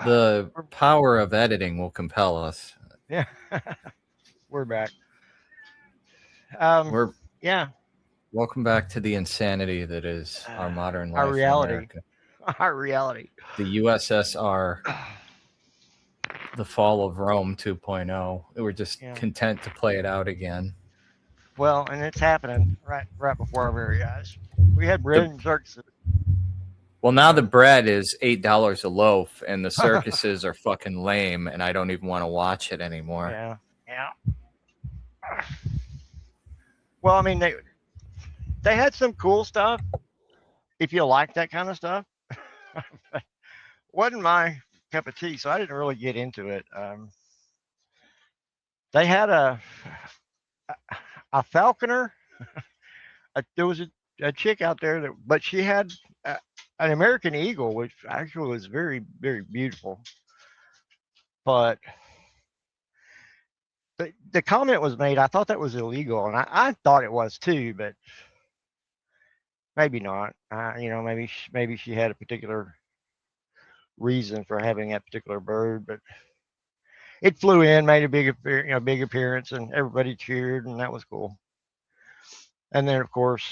The power of editing will compel us. Yeah, we're back. We're Yeah, welcome back to the insanity that is our modern our life in reality, America. our reality. The USSR, the fall of Rome 2.0. We're just Yeah. content to play it out again. Well, and it's happening right before our very eyes. We had bread The and circuses. Well, now the Um, bread is $8 a loaf, and the circuses are fucking lame, and I don't even want to watch it anymore. yeah, yeah. Well, I mean, they had some cool stuff if you like that kind of stuff. Wasn't my cup of tea, so I didn't really get into it. They had a falconer. There was a chick out there that, but she had an American eagle, which actually was very very beautiful. But the comment was made. I thought that was illegal, and I thought it was too, but maybe not. Maybe she had a particular reason for having that particular bird, but it flew in, made a big appearance, and everybody cheered, and that was cool. And then, of course,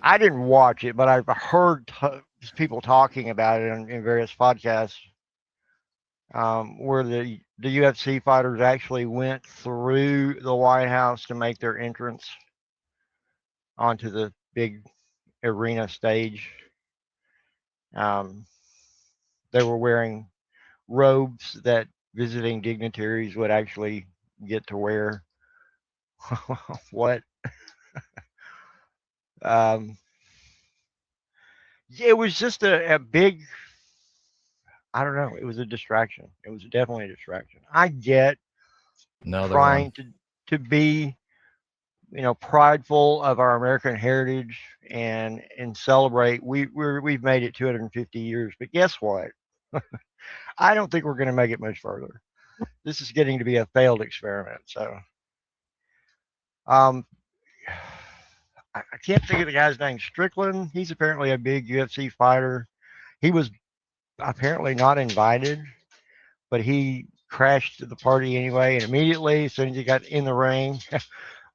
I didn't watch it, but I've heard people talking about it in various podcasts, where the UFC fighters actually went through the White House to make their entrance onto the big arena stage. Um, they were wearing robes that visiting dignitaries would actually get to wear. What? Um, it was just a big, I don't know. It was a distraction. It was definitely a distraction. I get Another one. trying to be, prideful of our American heritage and celebrate. We've made it 250 years, but guess what? I don't think we're going to make it much further. This is getting to be a failed experiment. So, um, I can't think of the guy's name. Strickland. He's apparently a big UFC fighter. He was apparently not invited, but he crashed the party anyway. And immediately, as soon as he got in the ring,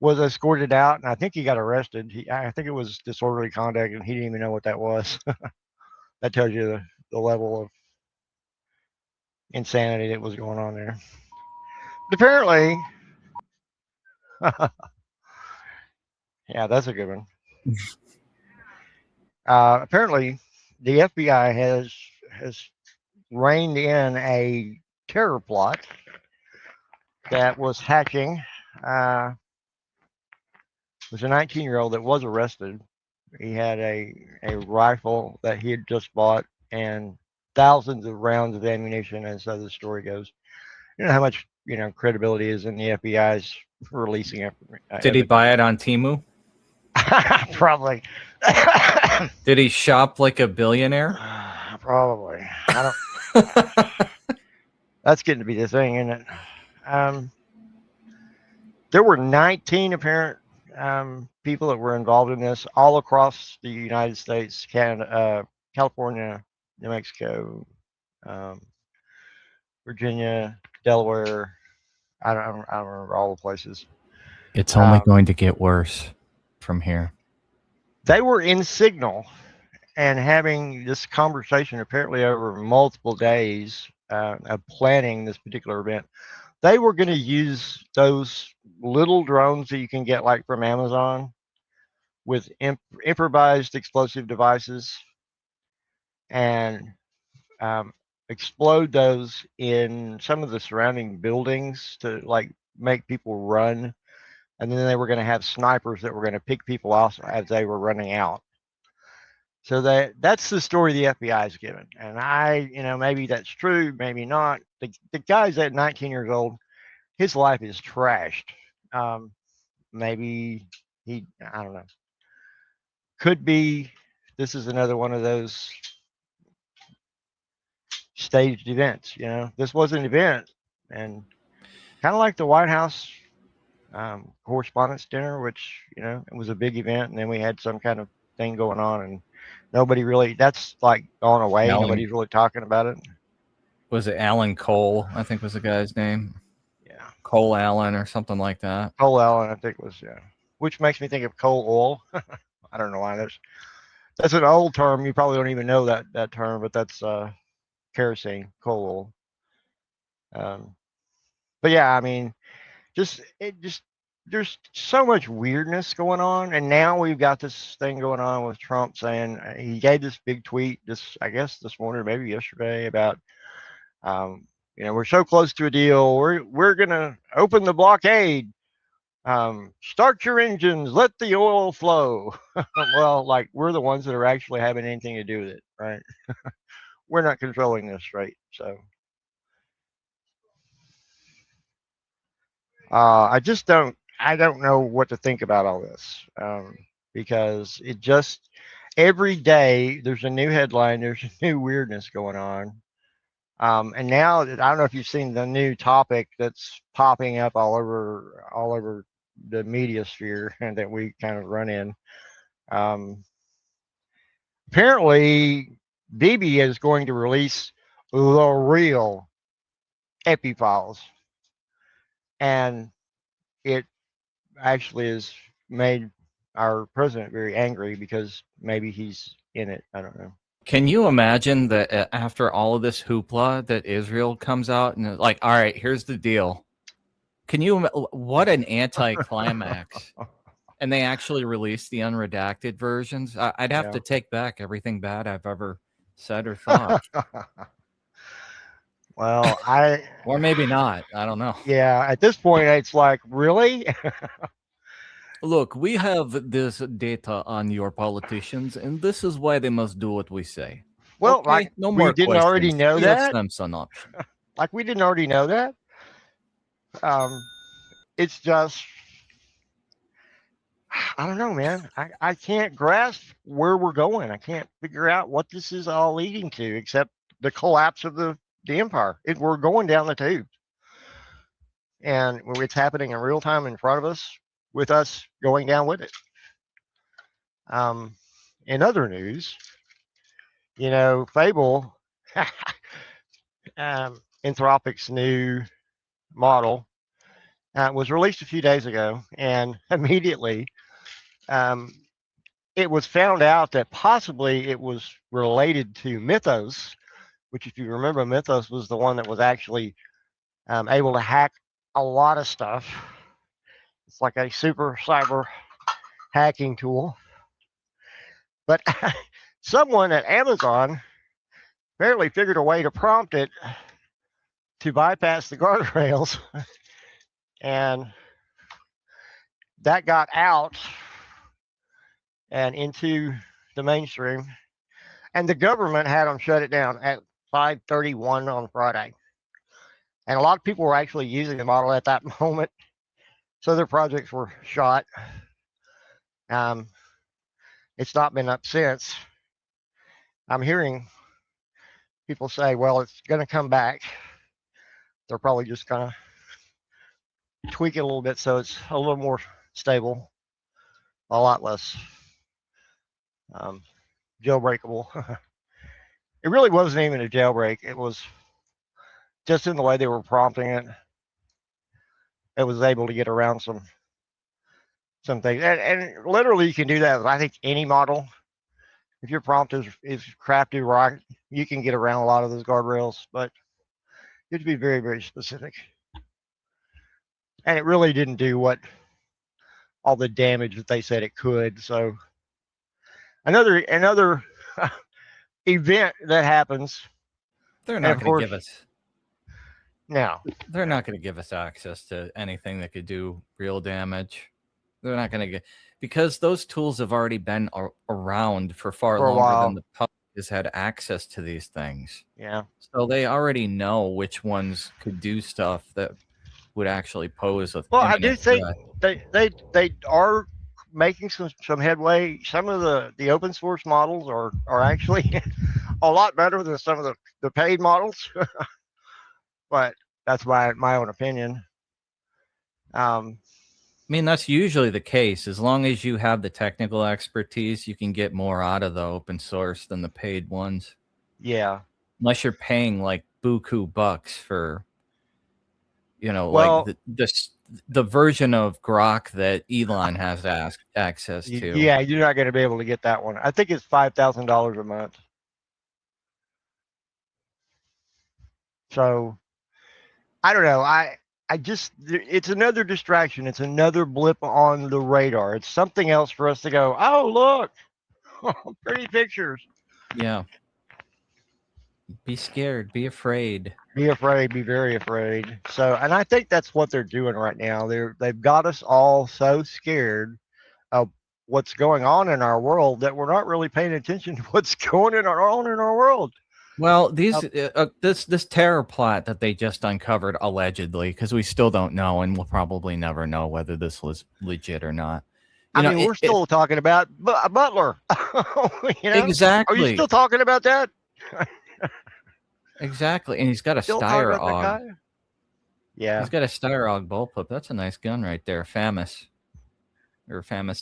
was escorted out. And I think he got arrested. I think it was disorderly conduct, and he didn't even know what that was. That tells you the level of insanity that was going on there. But apparently, yeah, that's a good one. Apparently, the FBI has reined in a terror plot that was hatching. It was a 19-year-old that was arrested. He had a rifle that he had just bought and thousands of rounds of ammunition, and so the story goes. You know how much credibility is in the FBI's releasing Did he evidence. buy it on Temu? Probably. Did he shop like a billionaire? Probably. I don't. That's getting to be the thing, isn't it? There were 19 apparent people that were involved in this all across the United States, Canada, California, New Mexico, um, Virginia, Delaware. I don't remember all the places. It's only going to get worse from here. They were in Signal and having this conversation apparently over multiple days of planning this particular event. They were going to use those little drones that you can get like from Amazon with improvised explosive devices and um, explode those in some of the surrounding buildings to like make people run. And then they were going to have snipers that were going to pick people off as they were running out. So that's the story the FBI is given. And maybe that's true, maybe not. The guy's at 19 years old. His life is trashed. Maybe I don't know. Could be this is another one of those staged events. This was an event, and kind of like the White House correspondence dinner, which it was a big event, and then we had some kind of thing going on, and Nobody really. That's like gone away. Alan, Nobody's really talking about it. was it Alan Cole? I think was the guy's name. Yeah, Cole Allen or something like that. Cole Allen, I think was which makes me think of coal oil. I don't know why. That's an old term. You probably don't even know that term, but that's kerosene, coal oil. But yeah, I mean, just there's so much weirdness going on, and now we've got this thing going on with Trump saying he gave this big tweet I guess this morning, or maybe yesterday, about we're so close to a deal. We're gonna open the blockade. Start your engines, let the oil flow. Well, like we're the ones that are actually having anything to do with it, right? We're not controlling this, right? So I don't know what to think about all this, because it just every day there's a new headline, there's a new weirdness going on. And now I don't know if you've seen the new topic that's popping up all over the media sphere and that we kind of run in. Um, Apparently, BB is going to release the real Epi files, and it actually has made our president very angry because maybe he's in it. I don't know. Can you imagine that after all of this hoopla that Israel comes out and like, all right, here's the deal. Can you, what an anticlimax. And they actually release the unredacted versions. I'd have to take back everything bad I've ever said or thought. Well, or maybe not. I don't know. Yeah, at this point, it's like, really? Look, we have this data on your politicians, and this is why they must do what we say. Well, okay? like No we more didn't questions. already know that. Some option. Like we didn't already know that. It's just, I don't know, man. I can't grasp where we're going. I can't figure out what this is all leading to, except the collapse of the empire. We're going down the tube, and it's happening in real time in front of us, with us going down with it. In other news, Fable, Anthropic's new model, was released a few days ago, and immediately it was found out that possibly it was related to Mythos, which, if you remember, Mythos was the one that was actually able to hack a lot of stuff. It's like a super cyber hacking tool. But someone at Amazon apparently figured a way to prompt it to bypass the guardrails, and that got out and into the mainstream, and the government had them shut it down at 5:31 on Friday. And a lot of people were actually using the model at that moment, so their projects were shot. It's not been up since. I'm hearing people say, well, it's going to come back. They're probably just going to tweak it a little bit so it's a little more stable, a lot less jailbreakable. It really wasn't even a jailbreak. It was just in the way they were prompting it. It was able to get around some things. And literally you can do that with, I think, any model. If your prompt is crafted right, you can get around a lot of those guardrails, but you have to be very, very specific. And it really didn't do all the damage that they said it could. So another event that happens. They're not going to give us. No, they're not going to give us access to anything that could do real damage. They're not going to get, because those tools have already been around for far longer than the public has had access to these things. Yeah. So they already know which ones could do stuff that would actually pose a. Well, I do think they are making some headway. Some of the open source models are actually a lot better than some of the paid models. But that's my own opinion. mean, that's usually the case. As long as you have the technical expertise, you can get more out of the open source than the paid ones. Yeah. Unless you're paying like buku bucks for, like Well, the version of Grok that Elon has access to. yeah, you're not going to be able to get that one. I think it's $5,000 a month. So I don't know. I just, it's another distraction. It's another blip on the radar. It's something else for us to go, oh, look, pretty pictures. Yeah. Be scared. Be afraid. Be afraid, be very afraid. So, and I think that's what they're doing right now. They've got us all so scared of what's going on in our world that we're not really paying attention to what's going on in our world. Well, this terror plot that they just uncovered allegedly, because we still don't know, and we'll probably never know whether this was legit or not. I mean, we're still talking about Butler. Are you Exactly. still talking about that? Exactly, and he's got a Still talking about Styro. that guy? Yeah. He's got a Styro bullpup. That's a nice gun right there. Famous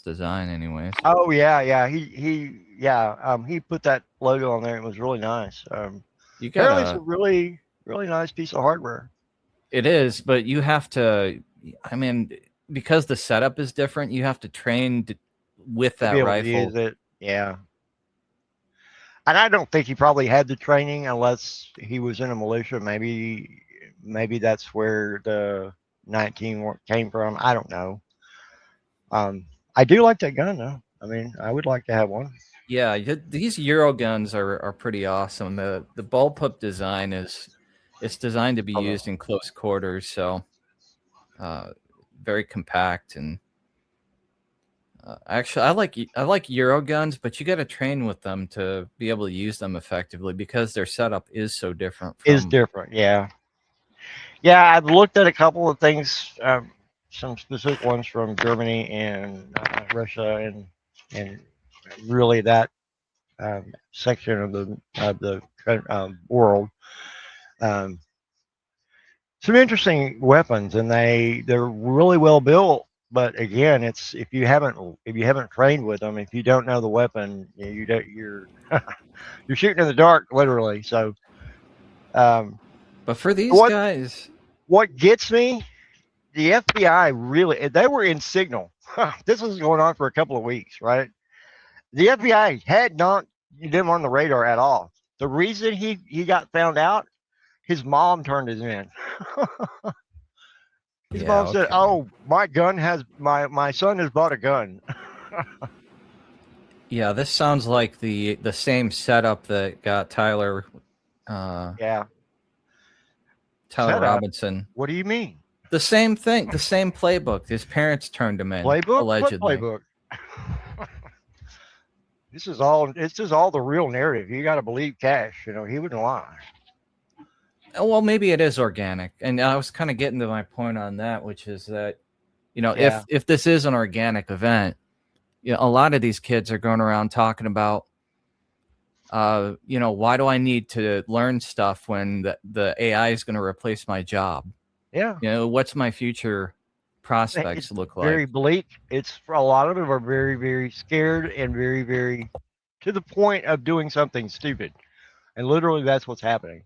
design, anyways. Oh yeah. He put that logo on there. It was really nice. You Apparently, it's got a really nice piece of hardware. It is, but you have to. I mean, because the setup is different, you have to train with To that be able rifle. to use it. Yeah. And I don't think he probably had the training unless he was in a militia. Maybe that's where the 19 came from. I don't know. I do like that gun though. I mean, I would like to have one. Yeah, these Euro guns are pretty awesome. The bullpup design it's designed to be used in close quarters, so very compact and actually I like Euro guns, but you got to train with them to be able to use them effectively because their setup is so different. Is different, yeah. Yeah, I've looked at a couple of things, some specific ones from Germany and Russia, and really that section of the world. Um, some interesting weapons, and they're really well built. But again, it's if you haven't trained with them, if you don't know the weapon, you're you're shooting in the dark, literally. So, but for these guys, what gets me, the FBI really, they were in signal. This was going on for a couple of weeks, right? The FBI had not them on the radar at all. The reason he got found out, his mom turned him in. His mom said, "Oh, my son has bought a gun." Yeah, this sounds like the same setup that got Tyler. Yeah. Tyler Robinson. What do you mean? The same thing, the same playbook. His parents turned him in. Playbook? Allegedly. What playbook? This is all the real narrative. You got to believe Cash. He wouldn't lie. Well, maybe it is organic, and I was kind of getting to my point on that, which is that, if this is an organic event, a lot of these kids are going around talking about, why do I need to learn stuff when the AI is going to replace my job? Yeah. What's my future prospects look like? Very bleak. It's a lot of them are very, very scared and very, very to the point of doing something stupid, and literally that's what's happening.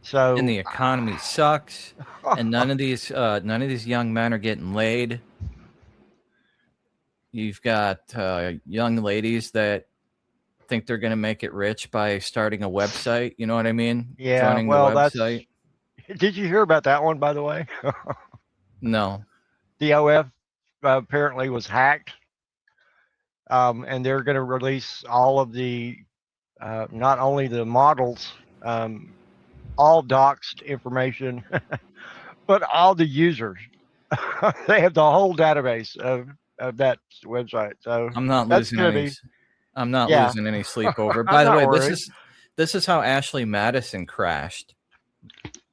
So, and the economy sucks, and none of these young men are getting laid. You've got young ladies that think they're going to make it rich by starting a website. You know what I mean? Yeah. Joining the website. Did you hear about that one, by the way? No. The OF apparently was hacked, and they're going to release all of the, not only the models, all doxed information, but all the users. They have the whole database of that website. So I'm not losing any sleep over. By the way, this is how Ashley Madison crashed.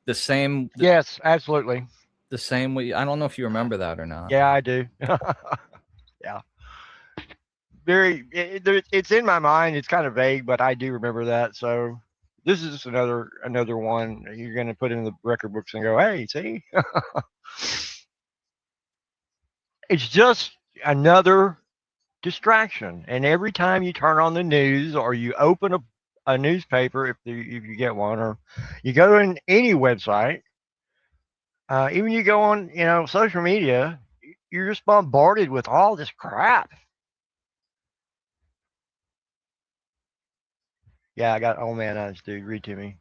The same. Yes, absolutely. The same way. I don't know if you remember that or not. Yeah, I do. Yeah. It's in my mind. It's kind of vague, but I do remember that. So this is just another one you're going to put in the record books and go, hey, see? It's just another distraction. And every time you turn on the news or you open a newspaper, if you get one, or you go in any website, even you go on, social media, you're just bombarded with all this crap. Yeah, I got old man eyes, dude. Read to me.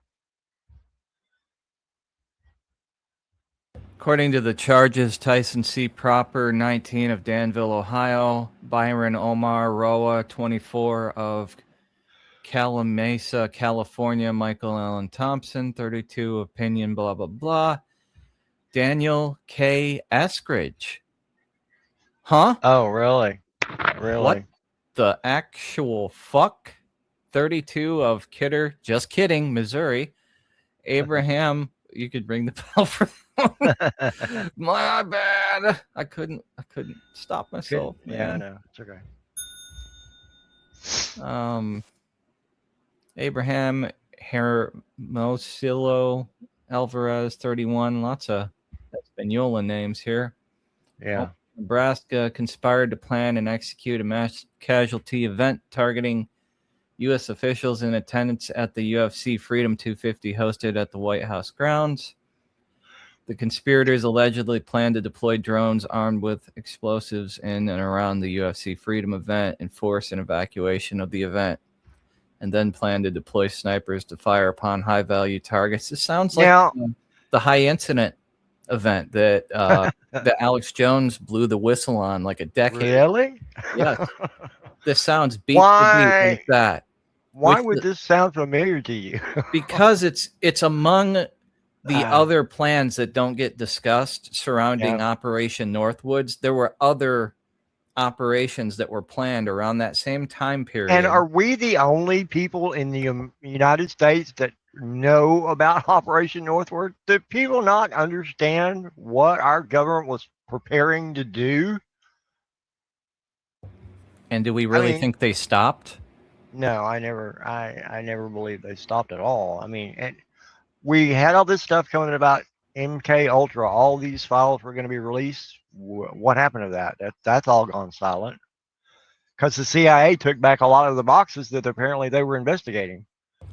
According to the charges, Tyson C. Proper, 19 of Danville, Ohio, Byron Omar Roa, 24 of Calamasa, California, Michael Allen Thompson, 32, opinion, blah, blah, blah. Daniel K. Eskridge. Huh? Oh, really? Really? What the actual fuck? 32 of Kidder, just kidding, Missouri. Abraham, you could ring the bell for that. My bad. I couldn't stop myself, Yeah, I man. know. It's okay. Abraham Hermosillo Alvarez, 31. Lots of Espanola names here. Yeah. Nebraska conspired to plan and execute a mass casualty event targeting U.S. officials in attendance at the UFC Freedom 250 hosted at the White House grounds. The conspirators allegedly planned to deploy drones armed with explosives in and around the UFC Freedom event and force an evacuation of the event, and then planned to deploy snipers to fire upon high-value targets. This sounds like Now, the high-incident event that that Alex Jones blew the whistle on like a decade. really? Yes, this sounds beat for beat Why? like that. Why would this sound familiar to you? Because it's among the Ah, other plans that don't get discussed surrounding yeah. Operation Northwoods. There were other operations that were planned around that same time period. And are we the only people in the United States that know about Operation Northward? Do people not understand what our government was preparing to do? And do we really think they stopped? No, I never believed they stopped at all. I mean, and we had all this stuff coming about MK Ultra. All these files were going to be released. What happened to that? That's all gone silent because the CIA took back a lot of the boxes that apparently they were investigating.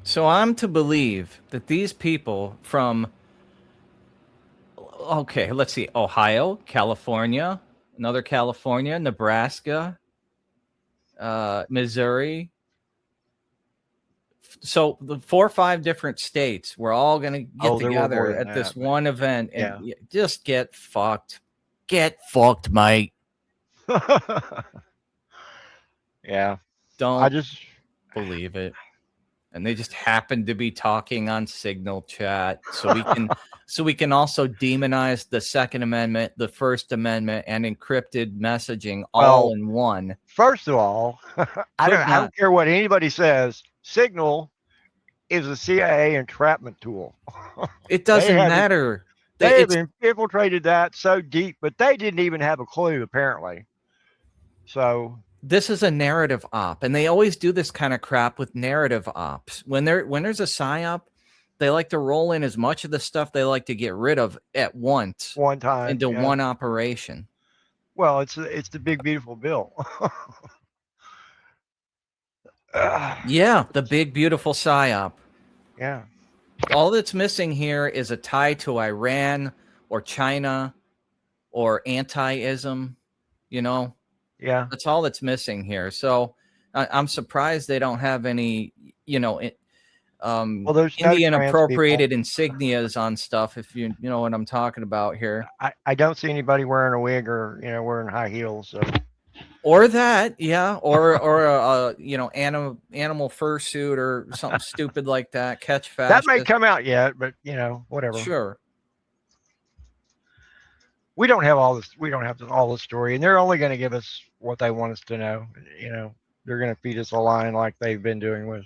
So I'm to believe that these people from, okay, let's see, Ohio, California, another California, Nebraska, Missouri. So the 4 or 5 different states were all going to get together at this one event and just get fucked. Get fucked, mate. Yeah. Don't I just believe it. And they just happened to be talking on Signal chat, so we can also demonize the Second Amendment, the First Amendment, and encrypted messaging all in one. First of all, I don't care what anybody says. Signal is a CIA entrapment tool. It doesn't matter. They have infiltrated that so deep, but they didn't even have a clue apparently. So this is a narrative op, and they always do this kind of crap with narrative ops. When there's a psyop, they like to roll in as much of the stuff they like to get rid of at once, one time into one operation. Well, it's the big beautiful bill. Yeah, the big beautiful psyop. Yeah. All that's missing here is a tie to Iran or China or anti-ism, Yeah. That's all that's missing here. So I'm surprised they don't have any, there's Indian appropriated insignias on stuff, if you know what I'm talking about here. I don't see anybody wearing a wig or wearing high heels. So. Or that, yeah, or a animal fursuit or something stupid like that. Catch fascist. That may come out yet, but whatever. Sure. We don't have all this. We don't have all the story, and they're only going to give us what they want us to know. They're going to feed us a line like they've been doing with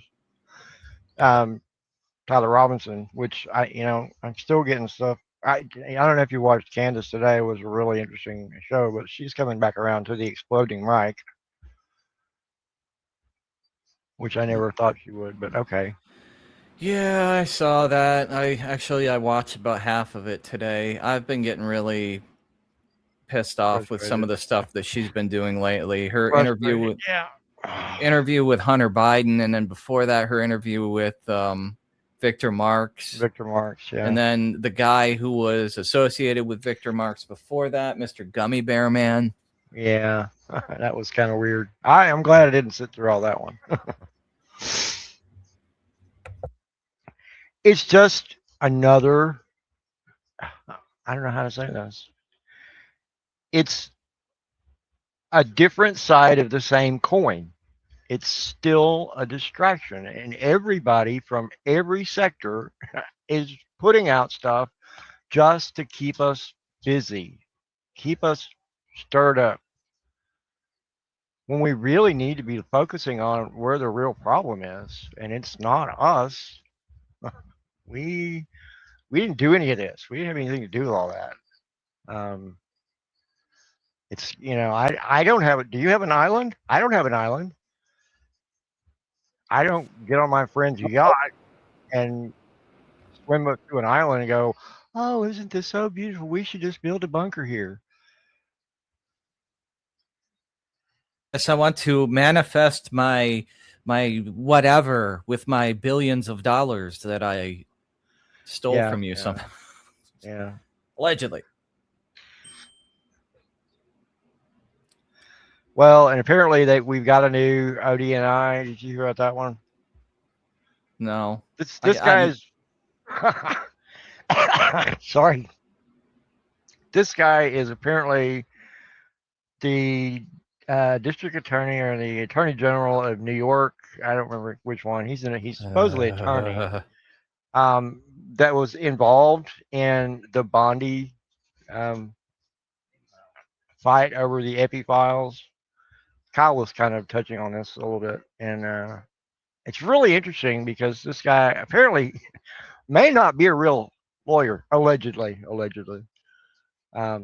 Tyler Robinson, which I'm still getting stuff. I don't know if you watched Candace today. It was a really interesting show, but she's coming back around to the exploding mic, which I never thought she would, but okay. Yeah, I saw that. I watched about half of it today. I've been getting really pissed off with some of Frustrated. the stuff that she's been doing lately. Her Frustrated. Yeah. interview with Hunter Biden, and then before that, her interview with Victor Marx. Victor Marx, yeah. And then the guy who was associated with Victor Marx before that, Mr. Gummy Bear Man. Yeah, that was kind of weird. I'm glad I didn't sit through all that one. It's just another, I don't know how to say this. It's a different side of the same coin. It's still a distraction, and everybody from every sector is putting out stuff just to keep us busy, keep us stirred up, when we really need to be focusing on where the real problem is, and it's not us. we we didn't do any of this. We didn't have anything to do with all that. Um, it's I don't have it. Do you have an island? I don't have an island. I don't get on my friend's yacht and swim up to an island and go, "Oh, isn't this so beautiful? We should just build a bunker here." Yes, I want to manifest my whatever with my billions of dollars that I stole from you somehow. Yeah. Allegedly. Well, and apparently we've got a new ODNI. Did you hear about that one? No. This guy is sorry. This guy is apparently the district attorney or the attorney general of New York. I don't remember which one. He's supposedly attorney that was involved in the Bondi fight over the Epi files. Kyle was kind of touching on this a little bit, and it's really interesting because this guy apparently may not be a real lawyer, allegedly. I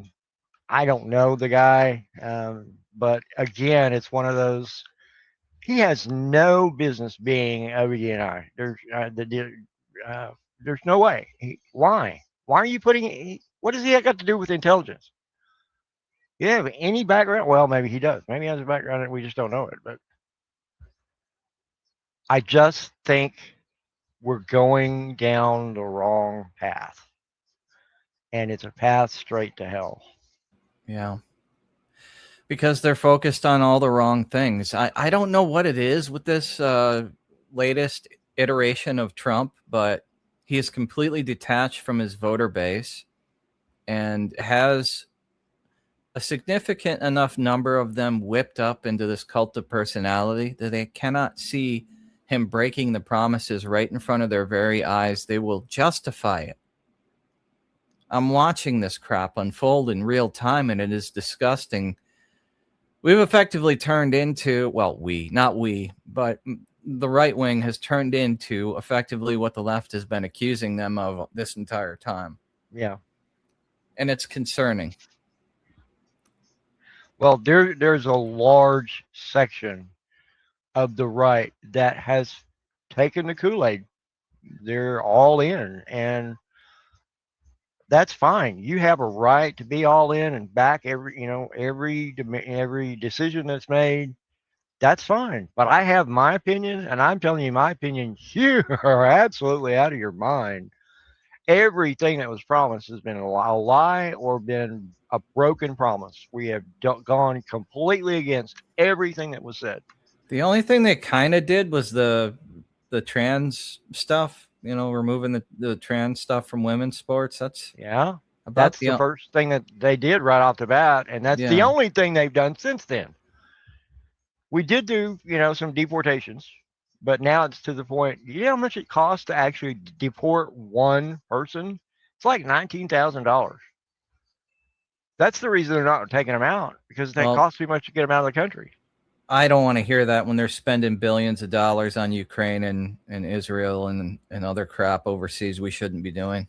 don't know the guy, but again, it's one of those. He has no business being OBDNI. There's no way. Why? Why are you putting? What does he got to do with intelligence? You have any background? Well, maybe he does. Maybe he has a background and we just don't know it. But I just think we're going down the wrong path, and it's a path straight to hell. Yeah. Because they're focused on all the wrong things. I don't know what it is with this latest iteration of Trump, but he is completely detached from his voter base and has a significant enough number of them whipped up into this cult of personality that they cannot see him breaking the promises right in front of their very eyes. They will justify it. I'm watching this crap unfold in real time, and it is disgusting. We've effectively turned into, well, not we, but the right wing has turned into effectively what the left has been accusing them of this entire time. Yeah. And it's concerning. Well, there's a large section of the right that has taken the Kool-Aid. They're all in, and that's fine. You have a right to be all in and back every decision that's made. That's fine. But I have my opinion, and I'm telling you my opinion. You are absolutely out of your mind. Everything that was promised has been a lie or been a broken promise. We have gone completely against everything that was said. The only thing they kind of did was the trans stuff, removing the trans stuff from women's sports. That's the first thing that they did right off the bat, and that's the only thing they've done since then. We did do, some deportations, but now it's to the point. You know how much it costs to actually deport one person? It's like $19,000. That's the reason they're not taking them out, because that costs too much to get them out of the country. I don't want to hear that when they're spending billions of dollars on Ukraine and Israel and other crap overseas we shouldn't be doing.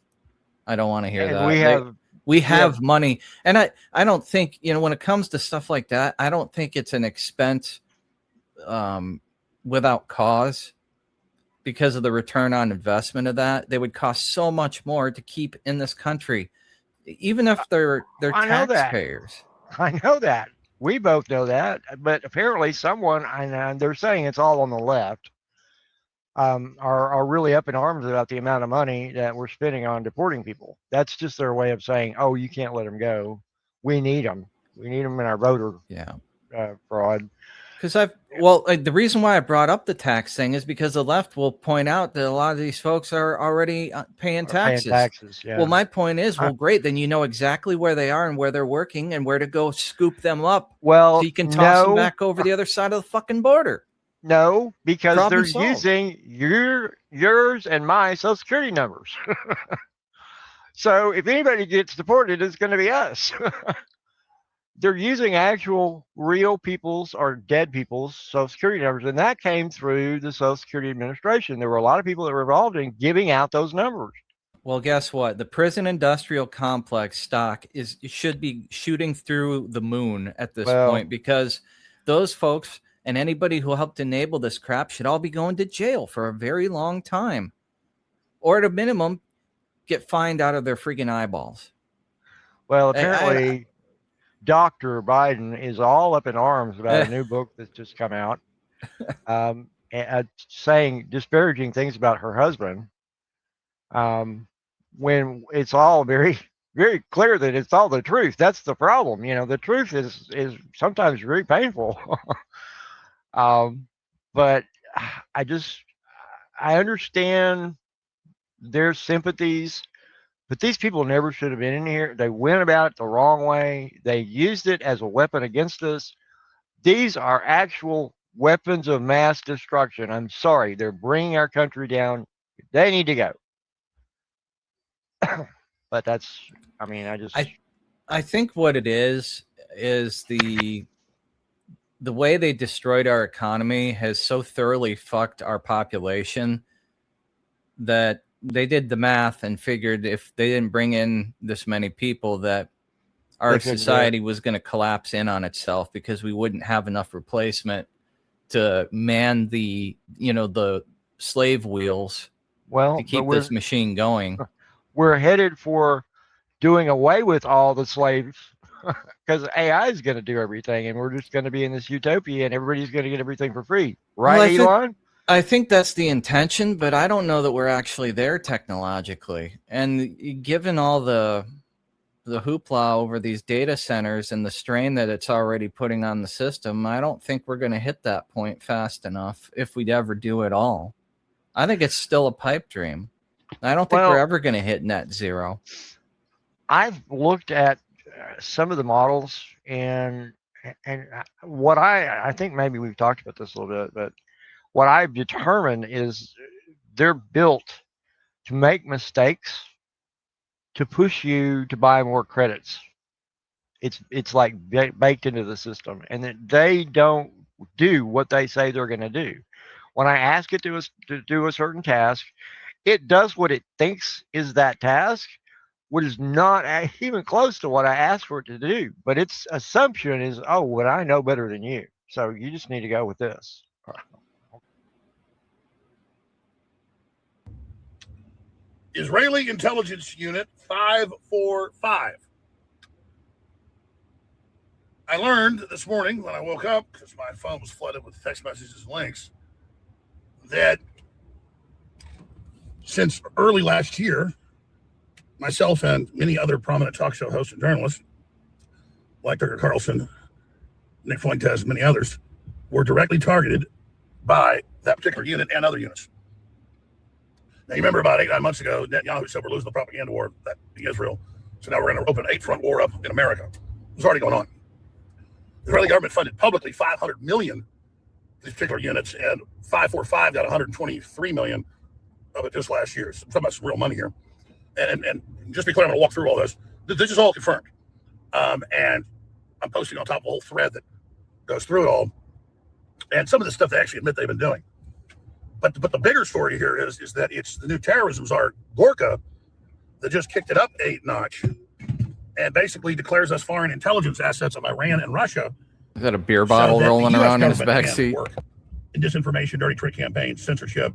I don't want to hear that. We have money. And I don't think, when it comes to stuff like that, I don't think it's an expense without cause because of the return on investment of that. They would cost so much more to keep in this country. even if they're I know that. taxpayers. I know that. We both know that. But apparently, someone, and they're saying it's all on the left, are really up in arms about the amount of money that we're spending on deporting people. That's just their way of saying, "Oh, you can't let them go. We need them. We need them in our voter fraud." Because the reason why I brought up the tax thing is because the left will point out that a lot of these folks are already paying taxes. Yeah. Well, my point is, well, great. Then you know exactly where they are and where they're working and where to go scoop them up. Well, so you can toss them back over the other side of the fucking border. No, because they're using yours and my social security numbers. So if anybody gets deported, it's going to be us. They're using actual real people's or dead people's social security numbers, and that came through the Social Security Administration. There were a lot of people that were involved in giving out those numbers. Well, guess what? The prison industrial complex stock should be shooting through the moon at this point, because those folks and anybody who helped enable this crap should all be going to jail for a very long time, or at a minimum, get fined out of their freaking eyeballs. Well, apparently, Dr. Biden is all up in arms about a new book that's just come out, saying disparaging things about her husband, when it's all very, very clear that it's all the truth. That's the problem. You know, the truth is sometimes very painful. But I understand their sympathies, but these people never should have been in here. They went about it the wrong way. They used it as a weapon against us. These are actual weapons of mass destruction. I'm sorry. They're bringing our country down. They need to go. But I think what it is the way they destroyed our economy has so thoroughly fucked our population that they did the math and figured if they didn't bring in this many people, that our society was going to collapse in on itself, because we wouldn't have enough replacement to man the slave wheels to keep this machine going. We're headed for doing away with all the slaves, because AI is going to do everything, and we're just going to be in this utopia, and everybody's going to get everything for free. Right, Elon? I think that's the intention, but I don't know that we're actually there technologically. And given all the hoopla over these data centers and the strain that it's already putting on the system, I don't think we're going to hit that point fast enough, if we'd ever do it all. I think it's still a pipe dream. I don't think we're ever going to hit net zero. I've looked at some of the models, and what I think maybe we've talked about this a little bit, but what I've determined is they're built to make mistakes, to push you to buy more credits. It's like baked into the system, and that they don't do what they say they're going to do. When I ask it to do a certain task, it does what it thinks is that task, which is not even close to what I asked for it to do. But its assumption is, oh, well, I know better than you, so you just need to go with this. Israeli Intelligence Unit 545. I learned this morning when I woke up, because my phone was flooded with text messages and links, that since early last year, myself and many other prominent talk show hosts and journalists, like Tucker Carlson, Nick Fuentes, and many others, were directly targeted by that particular unit and other units. Now, you remember about 8-9 months ago, Netanyahu said we're losing the propaganda war that being Israel. So now we're going to open an 8-front war up in America. It's already going on. The Israeli government funded publicly $500 million to these particular units, and 545 got $123 million of it just last year. So I'm talking about some real money here. And just to be clear, I'm going to walk through all this. This is all confirmed. And I'm posting on top of a whole thread that goes through it all. And some of the stuff they actually admit they've been doing. But the bigger story here is that it's the new terrorism czar, Gorka, that just kicked it up 8 notch and basically declares us foreign intelligence assets of Iran and Russia. Is that a beer bottle rolling around in his backseat? In disinformation, dirty trick campaigns, censorship.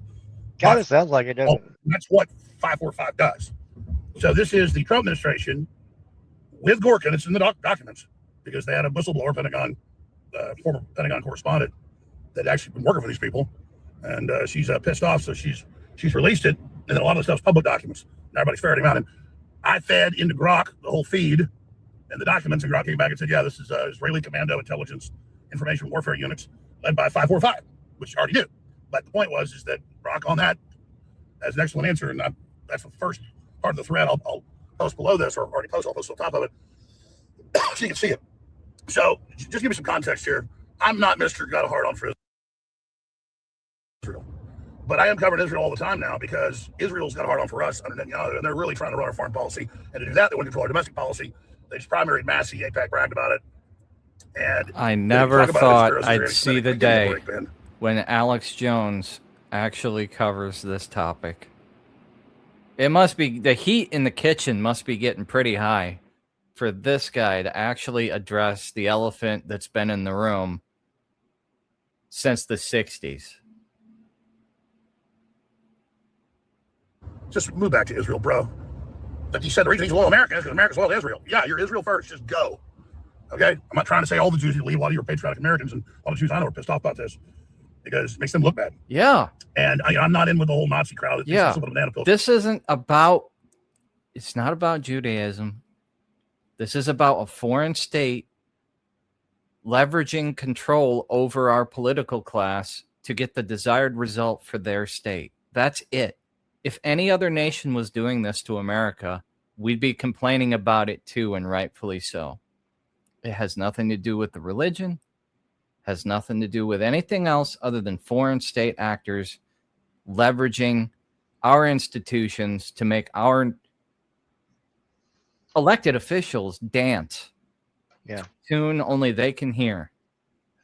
Kind of sounds like it, doesn't it? That's what 545 does. So this is the Trump administration with Gorkin. It's in the documents because they had a whistleblower, former Pentagon correspondent that actually been working for these people, and she's pissed off, so she's released it, and then a lot of the stuff's public documents. And everybody's ferreting out. And I fed into Grok the whole feed and the documents, and Grok came back and said, yeah, this is Israeli Commando Intelligence Information Warfare Units led by 545, which you already knew. But the point is that Grok on that has an excellent answer, and that's the first part of the thread. I'll post below this, or already post, I'll post on top of it, so you can see it. So just give me some context here. I'm not Mr. Got a hard on for Israel, but I am covering Israel all the time now because Israel's got a hard on for us under Netanyahu, and they're really trying to run our foreign policy. And to do that, they want to control our domestic policy. They just primaried Massey. AIPAC bragged about it. And I never thought I'd see the day when Alex Jones actually covers this topic. It must be the heat in the kitchen must be getting pretty high for this guy to actually address the elephant that's been in the room since the 60s. Just move back to Israel, bro. But you said the reason he's loyal American is because America's loyal to Israel. Yeah, you're Israel first. Just go. Okay? I'm not trying to say all the Jews who leave. A lot of you are patriotic Americans, and all the Jews I know are pissed off about this because it makes them look bad. Yeah. And I'm not in with the whole Nazi crowd. Yeah. This isn't about, it's not about Judaism. This is about a foreign state leveraging control over our political class to get the desired result for their state. That's it. If any other nation was doing this to America, we'd be complaining about it too, and rightfully so. It has nothing to do with the religion, has nothing to do with anything else other than foreign state actors leveraging our institutions to make our elected officials dance. Yeah. Tune only they can hear.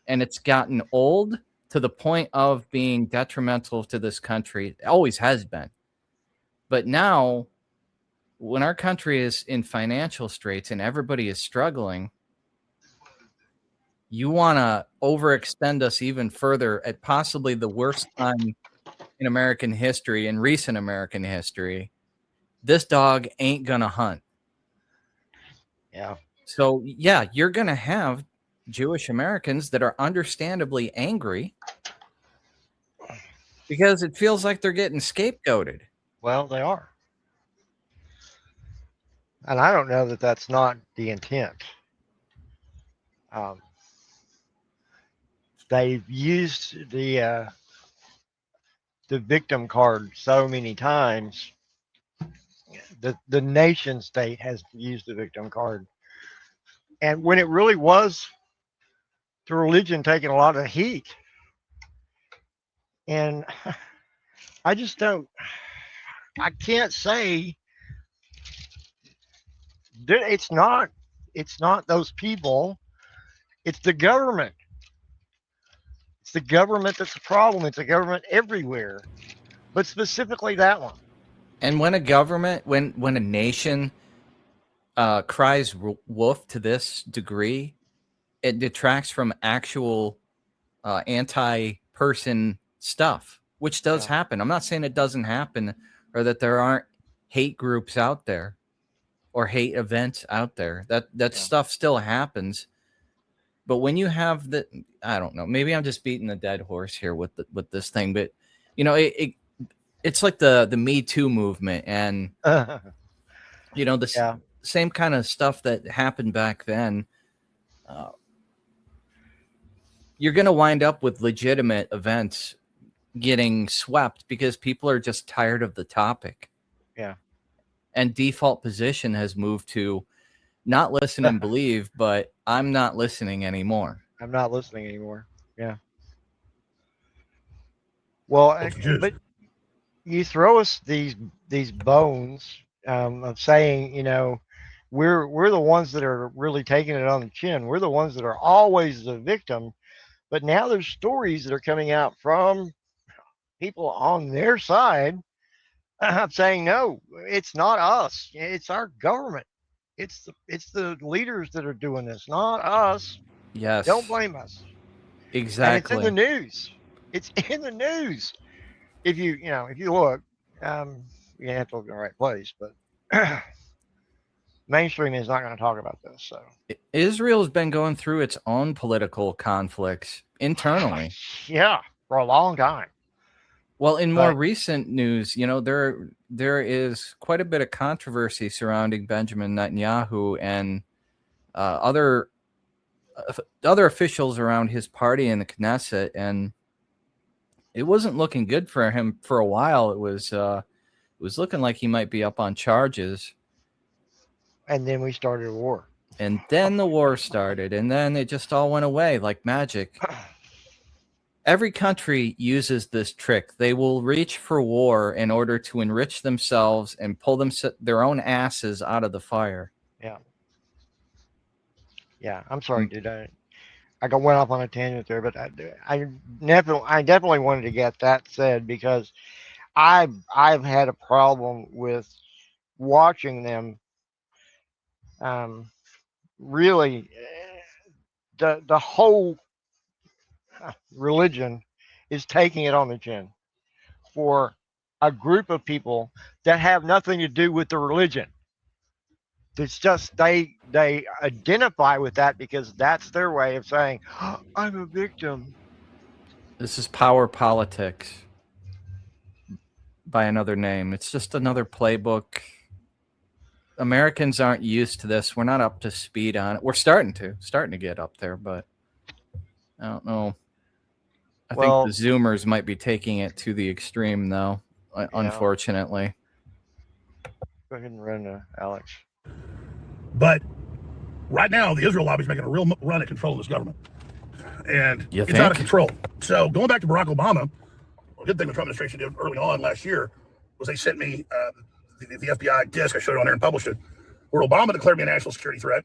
And it's gotten old to the point of being detrimental to this country. It always has been. But now, when our country is in financial straits and everybody is struggling, you want to overextend us even further at possibly the worst time in American history, in recent American history. This dog ain't going to hunt. Yeah. So, yeah, you're going to have Jewish Americans that are understandably angry because it feels like they're getting scapegoated. Well, they are. And I don't know that that's not the intent. They've used the victim card so many times. The nation state has used the victim card. And when it really was the religion taking a lot of heat. And I just don't, I can't say that it's not those people. It's the government. It's the government that's the problem. It's the government everywhere, but specifically that one. And when a government, when a nation cries wolf to this degree, it detracts from actual anti-person stuff, which does happen. I'm not saying it doesn't happen or that there aren't hate groups out there or hate events out there. That stuff still happens. But when you have the, I don't know, maybe I'm just beating the dead horse here with this thing, but you know, it's like the Me Too movement, and you know, the same kind of stuff that happened back then. You're going to wind up with legitimate events getting swept because people are just tired of the topic. Yeah. And default position has moved to not listen and believe, but I'm not listening anymore. I'm not listening anymore. Yeah. Well, but you throw us these bones of saying, you know, we're the ones that are really taking it on the chin. We're the ones that are always the victim. But now there's stories that are coming out from people on their side saying, no, it's not us. It's our government. It's the leaders that are doing this, not us. Yes. Don't blame us. Exactly. And it's in the news. It's in the news. If you look, you have to look in the right place, but mainstream is not going to talk about this. So Israel's been going through its own political conflicts internally. yeah, for a long time. Well, in more But- recent news, there is quite a bit of controversy surrounding Benjamin Netanyahu and other officials around his party in the Knesset, and it wasn't looking good for him for a while. It was looking like he might be up on charges. And then we started a war. And then the war started, and then it just all went away like magic. Every country uses this trick. They will reach for war in order to enrich themselves and pull their own asses out of the fire. Yeah. Yeah. I'm sorry, dude. I went off on a tangent there, but I definitely wanted to get that said because I've had a problem with watching them. Really, the whole religion is taking it on the chin for a group of people that have nothing to do with the religion. It's just they identify with that because that's their way of saying, oh, I'm a victim. This is power politics by another name. It's just another playbook. Americans aren't used to this. We're not up to speed on it. We're starting to get up there, but I don't know. I think the Zoomers might be taking it to the extreme, though, unfortunately. Go ahead and run, Alex. But right now, the Israel lobby is making a real run at controlling this government. And it's out of control. So going back to Barack Obama, a good thing the Trump administration did early on last year was they sent me the FBI disc. I showed it on there and published it, where Obama declared me a national security threat.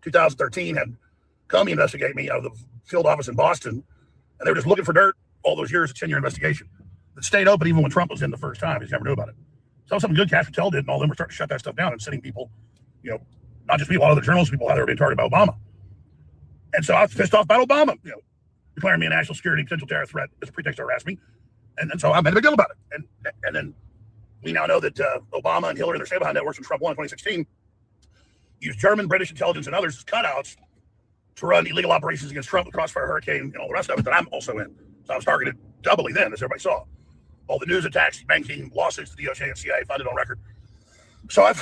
2013 had Comey investigate me out of the field office in Boston, and they were just looking for dirt all those years, a 10-year investigation that stayed open even when Trump was in the first time. He just never knew about it. So something good Cash Patel did, and all of them were starting to shut that stuff down and sending people, not just me, a lot of the journalists, people how they were being targeted by Obama. And so I was pissed off about Obama, declaring me a national security potential terror threat as a pretext to harass me. And so I made a big deal about it. And then we now know that Obama and Hillary and their stay behind networks when Trump won in 2016 used German, British intelligence, and others as cutouts to run illegal operations against Trump, the Crossfire Hurricane, and all the rest of it that I'm also in. So I was targeted doubly then, as everybody saw. All the news attacks, banking, lawsuits to the DOJ and CIA funded on record. So I've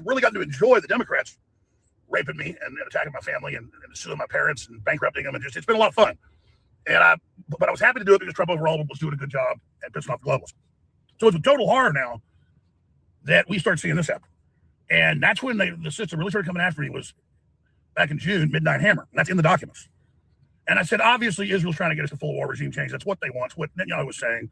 really gotten to enjoy the Democrats raping me and attacking my family and suing my parents and bankrupting them. And it's been a lot of fun. But I was happy to do it because Trump overall was doing a good job and pissing off the globalists. So it's a total horror now that we start seeing this happen. And that's when the system really started coming after me was back in June, Midnight Hammer. And that's in the documents. And I said, obviously, Israel's trying to get us to full war regime change. That's what they want. It's what Netanyahu was saying.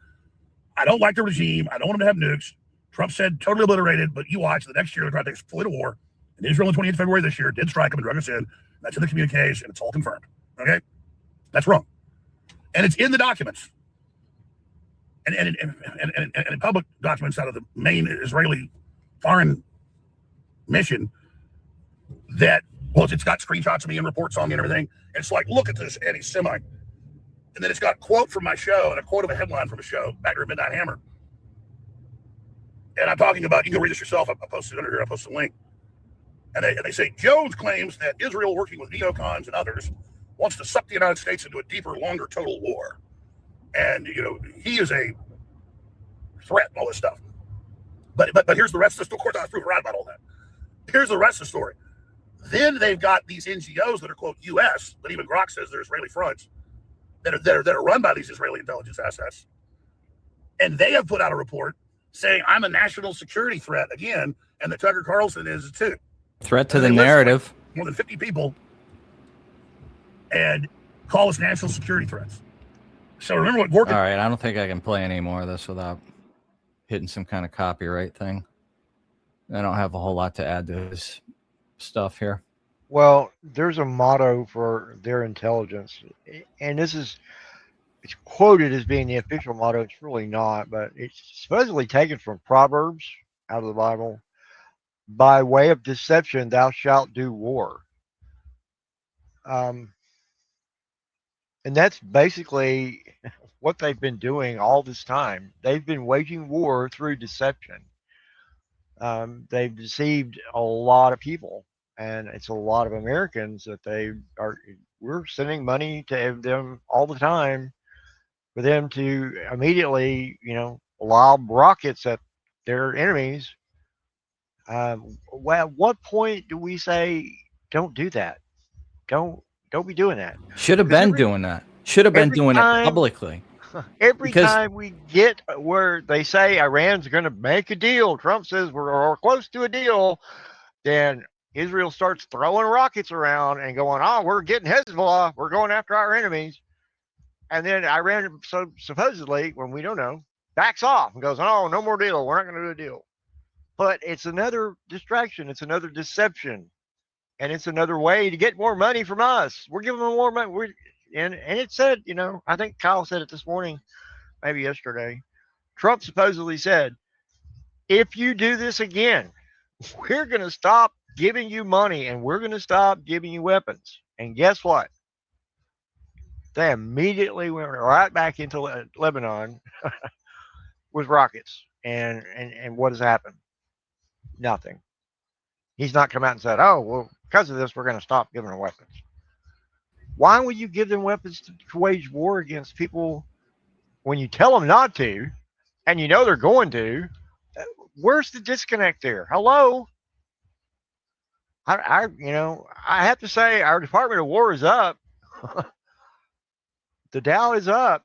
I don't like the regime. I don't want them to have nukes. Trump said totally obliterated, but you watch the next year they're trying to take us fully to war. And Israel on 28th February this year did strike them and drug us in. That's in the communiques, and it's all confirmed. Okay? That's wrong. And it's in the documents. And in public documents out of the main Israeli foreign mission that, it's got screenshots of me and reports on me and everything. And it's like, look at this anti-Semite. And then it's got a quote from my show and a quote of a headline from a show back during Midnight Hammer. And I'm talking about, you can go read this yourself. I posted it under here. I posted a link. And they say, Jones claims that Israel, working with neocons and others, wants to suck the United States into a deeper, longer total war. And, he is a threat and all this stuff. But here's the rest of the story. Of course, I was proven right about all that. Here's the rest of the story. Then they've got these NGOs that are, quote, U.S., but even Grok says they're Israeli fronts, that are run by these Israeli intelligence assets. And they have put out a report saying I'm a national security threat again, and that Tucker Carlson is too. Threat to the narrative. Like more than 50 people and call us national security threats. So remember what Gorka... All right, I don't think I can play any more of this without hitting some kind of copyright thing. I don't have a whole lot to add to this stuff here. Well, there's a motto for their intelligence, and it's quoted as being the official motto. It's really not, but it's supposedly taken from Proverbs out of the Bible. By way of deception, thou shalt do war. And that's basically what they've been doing all this time. They've been waging war through deception. They've deceived a lot of people, and it's a lot of Americans that we're sending money to them all the time for them to immediately, lob rockets at their enemies. Well, at what point do we say don't do that? Don't don't be doing that. Should have 'Cause been doing that. Should have been every doing it time publicly. every Because time we get where they say Iran's going to make a deal, Trump says we're close to a deal, then Israel starts throwing rockets around and going, "Oh, we're getting Hezbollah. We're going after our enemies." And then Iran, so supposedly, when we don't know, backs off and goes, "Oh, no more deal. We're not going to do a deal." But it's another distraction. It's another deception, and it's another way to get more money from us. We're giving them more money. And it said, I think Kyle said it this morning, maybe yesterday. Trump supposedly said, "If you do this again, we're going to stop giving you money and we're going to stop giving you weapons." And guess what? They immediately went right back into Lebanon with rockets. And what has happened? Nothing. He's not come out and said, "Oh, well, because of this, we're going to stop giving them weapons." Why would you give them weapons to wage war against people when you tell them not to, and they're going to? Where's the disconnect there? Hello. I have to say our Department of War is up. The Dow is up,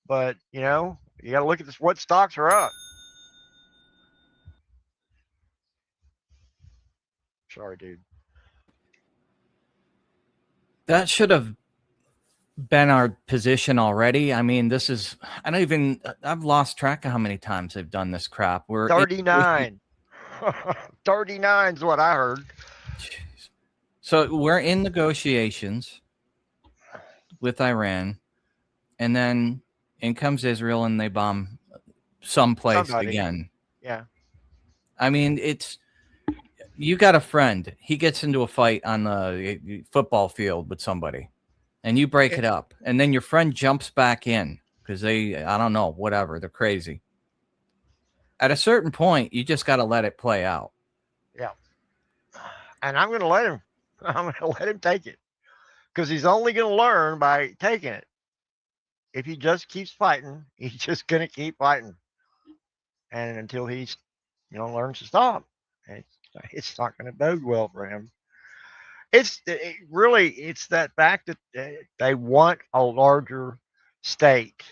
but you got to look at this. What stocks are up? Sorry, dude. that should have been our position already. I mean, I've lost track of how many times they've done this crap. We're 39. 39 is what I heard. Jeez. So we're in negotiations with Iran, and then in comes Israel and they bomb someplace again. Yeah. I mean, you got a friend. He gets into a fight on the football field with somebody, and you break it up, and then your friend jumps back in because I don't know, whatever, they're crazy. At a certain point, you just got to let it play out. Yeah. And I'm going to let him. I'm going to let him take it because he's only going to learn by taking it. If he just keeps fighting, he's just going to keep fighting, and until he, learns to stop, it's not going to bode well for him. It's that fact that they want a larger state.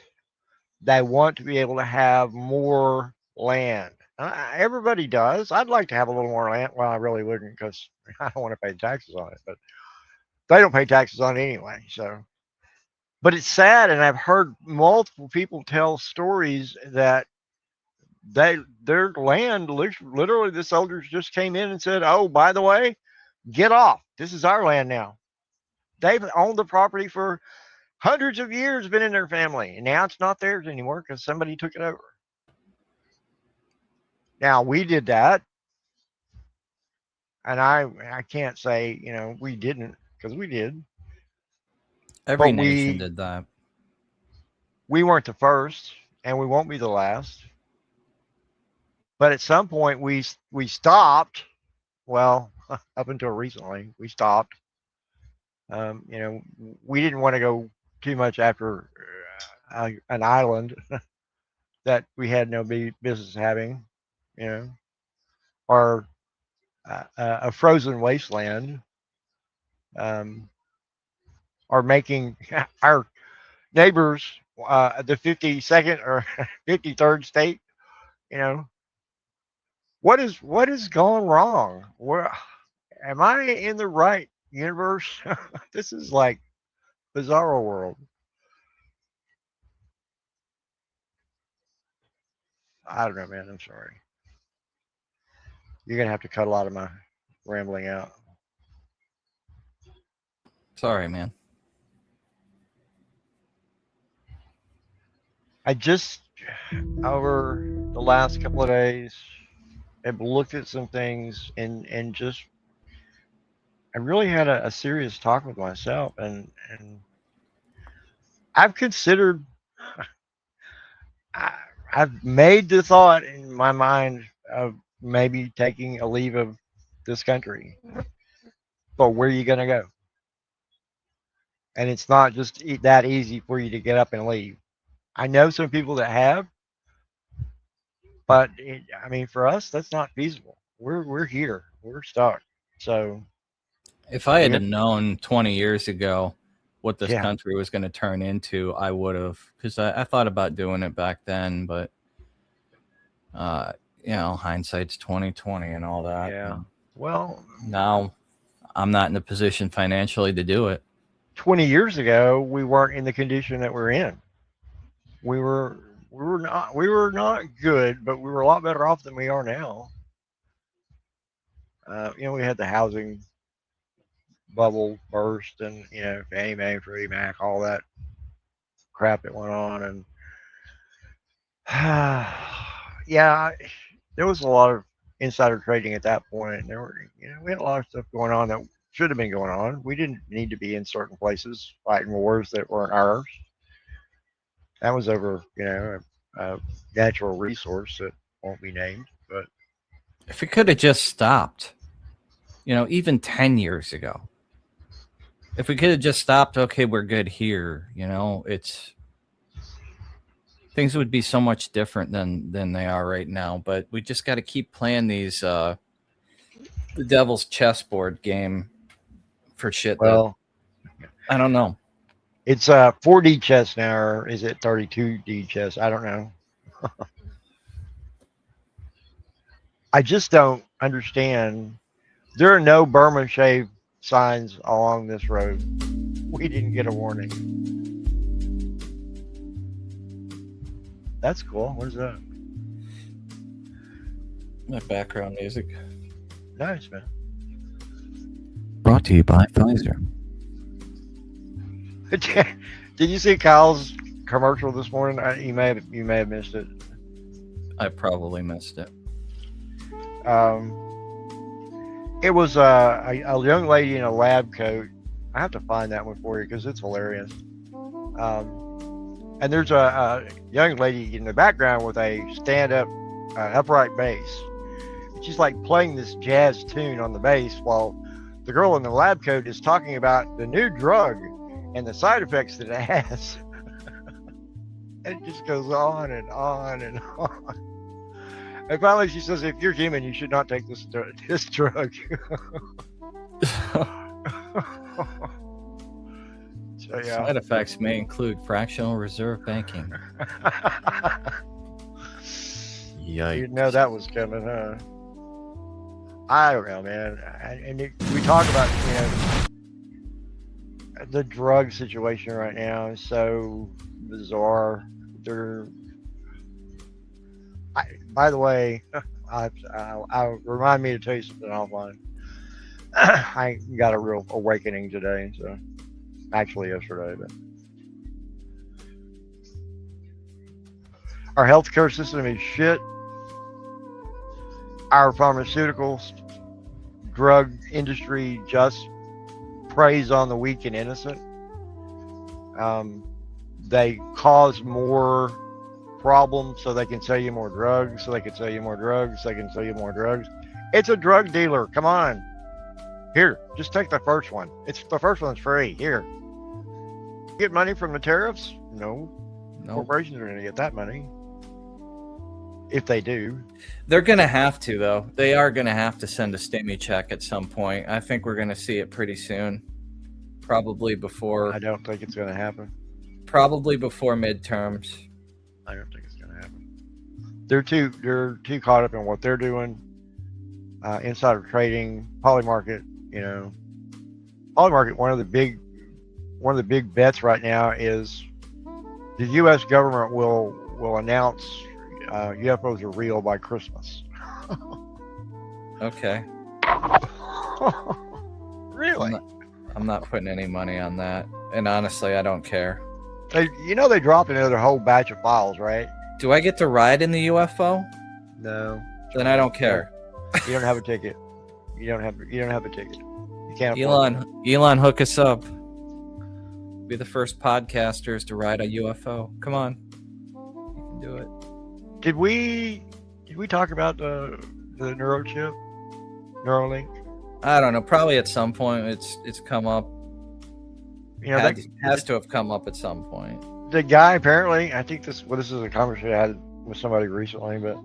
They want to be able to have more land. Everybody does. I'd like to have a little more land. Well, I really wouldn't because I don't want to pay taxes on it, but they don't pay taxes on it anyway. So, but it's sad, and I've heard multiple people tell stories that their land, literally, the soldiers just came in and said, "Oh, by the way, get off. This is our land now." They've owned the property for hundreds of years, been in their family, and now it's not theirs anymore because somebody took it over. Now we did that, and I can't say we didn't, because we did. Every nation did that. We weren't the first, and we won't be the last. But at some point we stopped. Well, up until recently, we stopped. We didn't want to go too much after an island that we had no business having, or a frozen wasteland, or making our neighbors the 52nd or 53rd state. What is going wrong? Where am I in the right universe? This is like bizarro world. I don't know, man. I'm sorry. You're gonna have to cut a lot of my rambling out. Sorry, man. I just, over the last couple of days, have looked at some things and just, I really had a serious talk with myself, and I've considered, I've made the thought in my mind of maybe taking a leave of this country. But where are you going to go? And it's not just that easy for you to get up and leave. I know some people that have, but I mean, for us, that's not feasible. We're here. We're stuck. So if I had known 20 years ago what this Yeah. country was going to turn into, I would have, because I thought about doing it back then, but you know, hindsight's 2020 and all that. Yeah. And Well, now I'm not in a position financially to do it. 20 years ago, we weren't in the condition that we're in. We were not good, but we were a lot better off than we are now. You know, we had the housing bubble burst, and you know, Fannie Mae, Freddie Mac, all that crap that went on, and yeah, there was a lot of insider trading at that point. There were, you know, we had a lot of stuff going on that should have been going on. We didn't need to be in certain places fighting wars that weren't ours. That was over, you know, a natural resource that won't be named. But If it could have just stopped, you know, even 10 years ago, if we could have just stopped, okay, we're good here, you know, things would be so much different than they are right now. But we just got to keep playing these the devil's chessboard game for shit. well, I don't know. it's 4D chess now, or is it 32D chess? I don't know. I just don't understand. There are no Burma shave signs along this road. We didn't get a warning. That's cool. What is that? My background music. Nice, man. Brought to you by Pfizer. Did you see Kyle's commercial this morning? You may have missed it. I probably missed it. It was a young lady in a lab coat. I have to find that one for you because it's hilarious. And there's a young lady in the background with a stand-up upright bass. She's like playing this jazz tune on the bass while the girl in the lab coat is talking about the new drug and the side effects that it has. And it just goes on and on and on. And finally she says, if you're human, you should not take this drug. So, yeah. Side effects may include fractional reserve banking. Yikes. You didn't know that was coming, huh? I don't know, man. We talk about, you know, the drug situation right now is so bizarre. By the way, I'll remind me to tell you something offline. I got a real awakening today, so actually yesterday, but our healthcare system is shit. Our pharmaceuticals, drug industry just preys on the weak and innocent. They cause more problems so they can sell you more drugs, so they can sell you more drugs, so they can sell you more drugs. It's a drug dealer. Come on. Here, just take the first one. The first one's free. Here. Get money from the tariffs? No. Corporations are going to get that money. If they do. They're going to have to, though. They are going to have to send a stimmy check at some point. I think we're going to see it pretty soon. Probably before. I don't think it's going to happen. Probably before midterms. I don't think it's going to happen. They're too caught up in what they're doing. Insider trading, polymarket. You know, polymarket. One of the big bets right now is the U.S. government will announce UFOs are real by Christmas. Okay. Really? I'm not putting any money on that, and honestly, I don't care. They dropped another whole batch of files, right? Do I get to ride in the UFO? No. Then I don't care. You don't have a ticket. You don't have a ticket. You can't. Elon, hook us up. Be the first podcasters to ride a UFO. Come on, you can do it. Did we talk about the the neurochip, Neuralink. I don't know. Probably at some point it's come up. You know, has to have come up at some point. the guy apparently, I think this is a conversation I had with somebody recently, but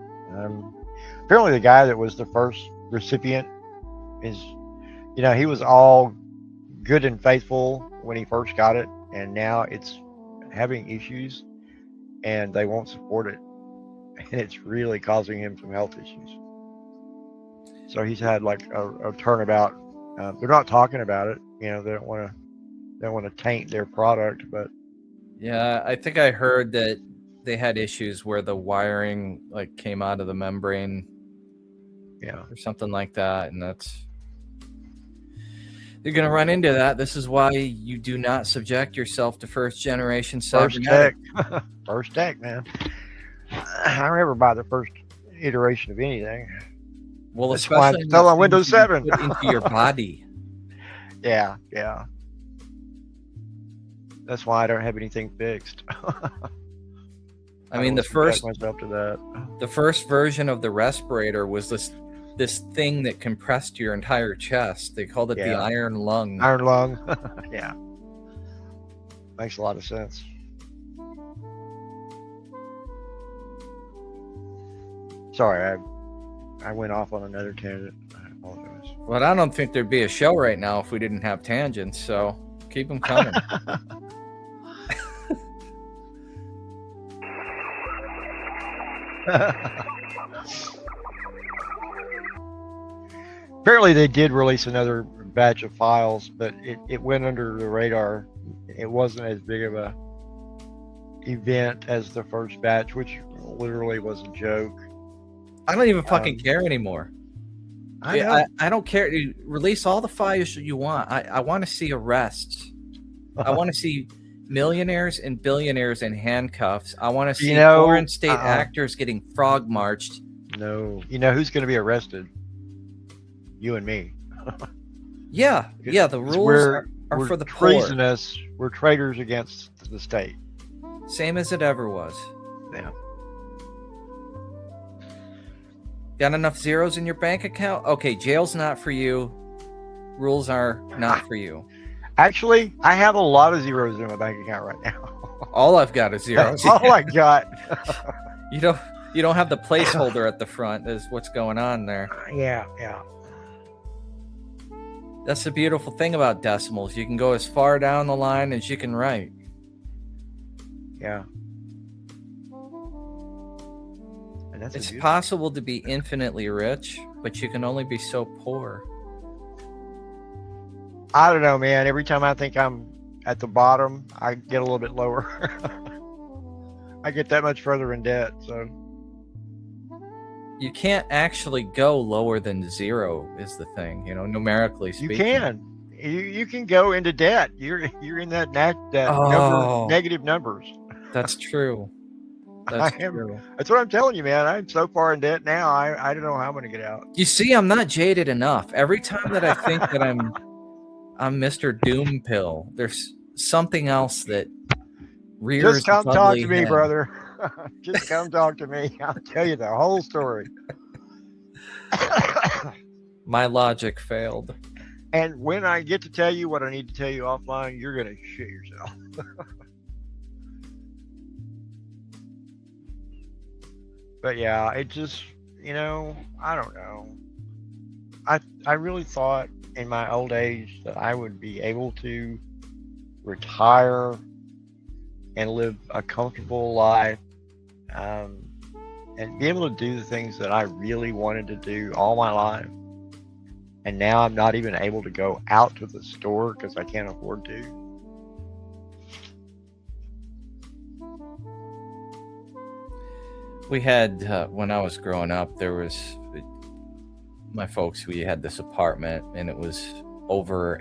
apparently the guy that was the first recipient is, you know, he was all good and faithful when he first got it, and now it's having issues and they won't support it, and it's really causing him some health issues. So he's had like a turnabout. They're not talking about it, you know, they don't want to taint their product, but Yeah, I think I heard that they had issues where the wiring like came out of the membrane, yeah, or something like that, and you're gonna run into that. This is why you do not subject yourself to first generation first cybernetic. tech, first tech, man. I remember by the first iteration of anything. Well, That's why especially it's still on Windows things you 7. put into your body. Yeah. That's why I don't have anything fixed. I mean, don't subject myself to that. the first version of the respirator was this thing that compressed your entire chest. They called it the iron lung. Iron lung. Yeah. Makes a lot of sense. Sorry, I went off on another tangent. I apologize. But I don't think there'd be a show right now if we didn't have tangents, so keep them coming. Apparently they did release another batch of files, but it went under the radar. It wasn't as big of a event as the first batch, which literally was a joke. I don't even fucking care anymore. I don't care. Release all the files you want. I want to see arrests. I want to see millionaires and billionaires in handcuffs. I want to see foreign state actors getting frog marched. No. You know who's going to be arrested? You and me. Yeah. The rules are for the treasonous. We're traitors against the state. Same as it ever was. Yeah. Got enough zeros in your bank account? Okay, jail's not for you. Rules are not for you. Actually, I have a lot of zeros in my bank account right now. All I've got is zeros. That's all I got. You don't have the placeholder at the front is what's going on there. Yeah. That's the beautiful thing about decimals. You can go as far down the line as you can write. Yeah. And It's possible to be infinitely rich, but you can only be so poor. I don't know, man. Every time I think I'm at the bottom, I get a little bit lower. I get that much further in debt, so You can't actually go lower than zero is the thing, numerically speaking. you can. You can go into debt. You're in that negative numbers. That's true. That's true. That's what I'm telling you, man. I'm so far in debt now. I don't know how I'm going to get out. You see, I'm not jaded enough. Every time that I think that I'm Mr. Doom Pill, there's something else that rears. Just come talk to me, brother. Just come talk to me. I'll tell you the whole story. My logic failed. And when I get to tell you what I need to tell you offline, you're going to shit yourself. But yeah, it just, I don't know. I really thought in my old age that I would be able to retire and live a comfortable life, and be able to do the things that I really wanted to do all my life. And now I'm not even able to go out to the store because I can't afford to. We had, when I was growing up, there was my folks, we had this apartment, and it was over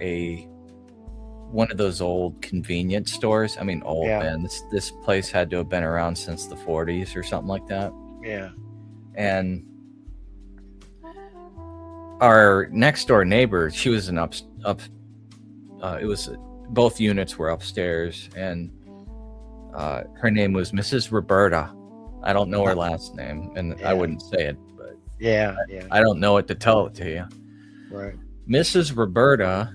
one of those old convenience stores. I mean, old, man. This place had to have been around since the 40s or something like that. Yeah. And our next door neighbor, she was it was both units were upstairs, and her name was Mrs. Roberta. I don't know her last name, and I wouldn't say it, but Yeah, yeah, I don't know what to tell it to you. right. Mrs. Roberta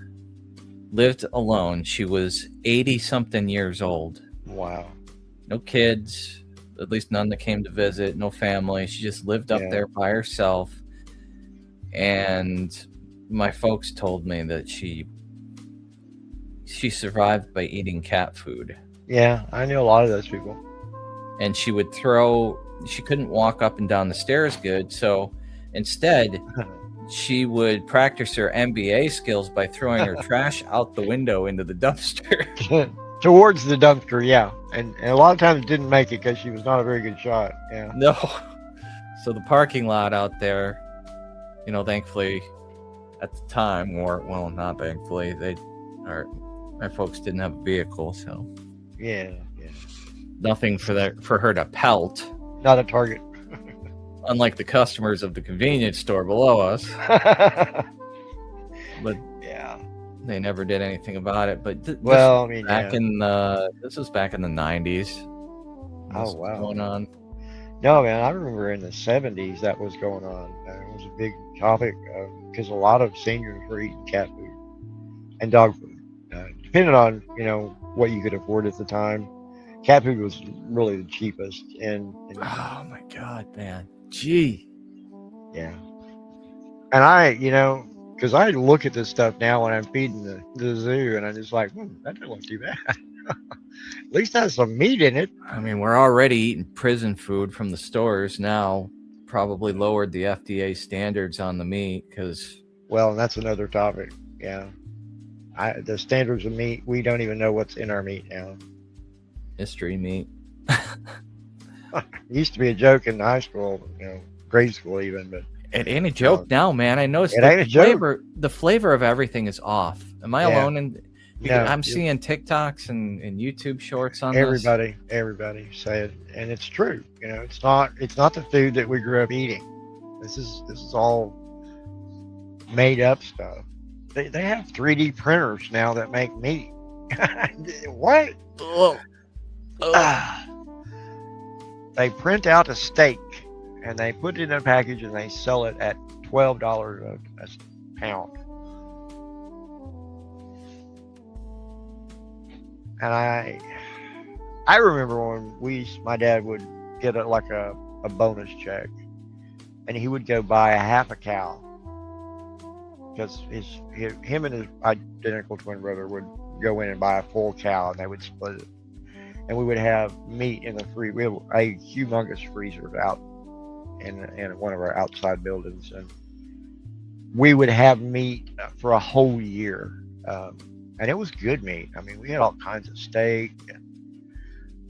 lived alone. She was 80-something years old. Wow. No kids, at least none that came to visit, no family. She just lived up Yeah. there by herself. And my folks told me that she survived by eating cat food. Yeah, I knew a lot of those people. And she couldn't walk up and down the stairs good, so instead she would practice her MBA skills by throwing her trash out the window into the dumpster. Towards the dumpster, yeah. And a lot of times didn't make it because she was not a very good shot. Yeah. No. So the parking lot out there, thankfully at the time, or well, not thankfully, my folks didn't have a vehicle, so Yeah, yeah. nothing for her to pelt. Not a target. Unlike the customers of the convenience store below us. But yeah. they never did anything about it. But this was back in the 90s. Oh, wow. Going on. No, man, I remember in the 70s that was going on. It was a big topic because a lot of seniors were eating cat food and dog food. Depending on, what you could afford at the time. Cat food was really the cheapest. And oh, my God, man. Gee. Yeah. And I, because I look at this stuff now when I'm feeding the zoo, and I'm just like, that doesn't look too bad. At least has some meat in it. I mean, we're already eating prison food from the stores now. Probably lowered the FDA standards on the meat because... Well, and that's another topic. Yeah. The standards of meat, we don't even know what's in our meat now. Mystery meat. It used to be a joke in high school, grade school even, but it ain't a joke now, man. I noticed the flavor of everything is off. Am I alone in? I'm seeing TikToks and YouTube shorts on everybody say it, and it's true. It's not the food that we grew up eating. This is all made up stuff. They have 3D printers now that make meat. What? They print out a steak and they put it in a package and they sell it at $12 a pound. And I remember when my dad would get a bonus check, and he would go buy a half a cow because him and his identical twin brother would go in and buy a full cow, and they would split it. And we would have meat in we have a humongous freezer out in one of our outside buildings, and we would have meat for a whole year, and it was good meat. I mean, we had all kinds of steak and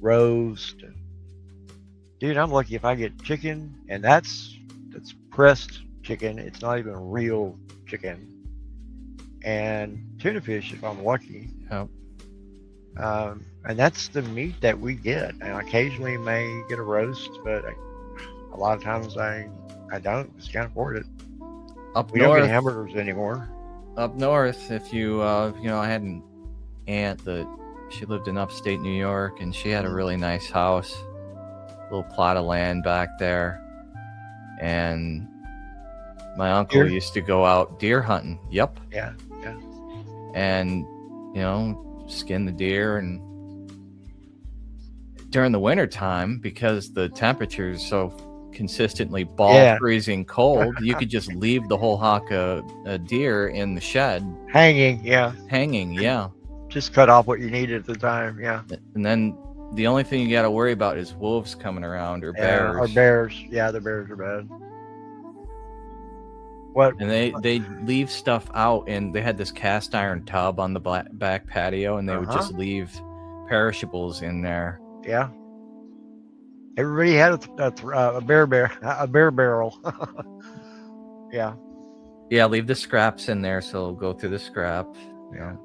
roast. And, dude, I'm lucky if I get chicken, and that's pressed chicken. It's not even real chicken, and tuna fish if I'm lucky. Yep. And that's the meat that we get. And occasionally may get a roast, but a lot of times I don't. Just can't afford it. We don't get hamburgers anymore. Up north, if you, I had an aunt that she lived in upstate New York, and she had a really nice house, little plot of land back there. And my uncle used to go out deer hunting. Yep. Yeah. And, skin the deer, and during the winter time, because the temperature is so consistently freezing cold, you could just leave the whole hawk of a deer in the shed hanging. Just cut off what you needed at the time. And then the only thing you got to worry about is wolves coming around or bears. The bears are bad. What? And they leave stuff out, and they had this cast iron tub on the back patio, and they would just leave perishables in there. Yeah. Everybody had a bear barrel. Yeah. Yeah, leave the scraps in there, so it'll go through the scrap. Yeah.